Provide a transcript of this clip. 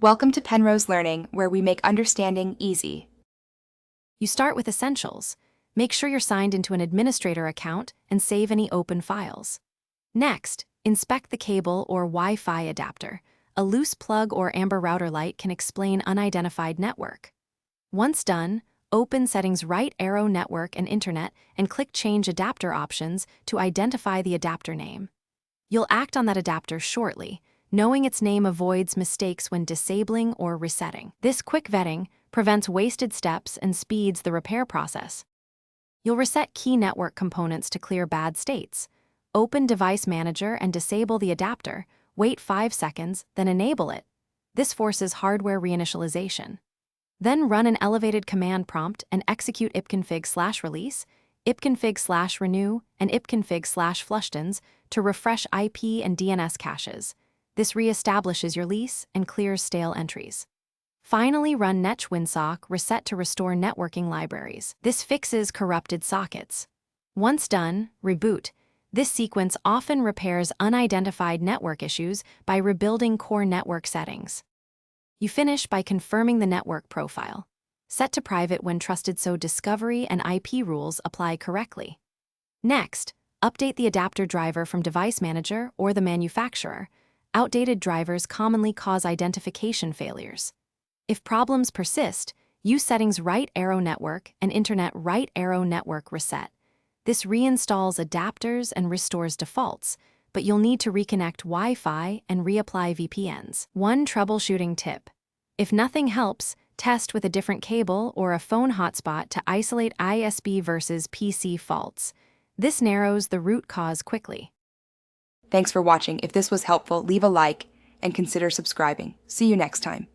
Welcome to Penrose Learning, where we make understanding easy. You start with essentials. Make sure you're signed into an administrator account and save any open files. Next, inspect the cable or Wi-Fi adapter. A loose plug or amber router light can explain unidentified network. Once done, open Settings Right Arrow Network and Internet and click Change Adapter Options to identify the adapter name. You'll act on that adapter shortly. Knowing its name avoids mistakes when disabling or resetting. This quick vetting prevents wasted steps and speeds the repair process. You'll reset key network components to clear bad states. Open Device Manager and disable the adapter. Wait 5 seconds, then enable it. This forces hardware reinitialization. Then run an elevated command prompt and execute ipconfig/release, ipconfig/renew, and ipconfig/flushtons to refresh IP and DNS caches. This reestablishes your lease and clears stale entries. Finally, run netwinsock reset to restore networking libraries. This fixes corrupted sockets. Once done, reboot. This sequence often repairs unidentified network issues by rebuilding core network settings. You finish by confirming the network profile. Set to private when trusted so discovery and IP rules apply correctly. Next, update the adapter driver from Device Manager or the manufacturer. Outdated drivers commonly cause identification failures. If problems persist, use Settings Right Arrow Network and Internet Right Arrow Network Reset. This reinstalls adapters and restores defaults, but you'll need to reconnect Wi-Fi and reapply VPNs. One troubleshooting tip. If nothing helps, test with a different cable or a phone hotspot to isolate ISP versus PC faults. This narrows the root cause quickly. Thanks for watching. If this was helpful, leave a like and consider subscribing. See you next time.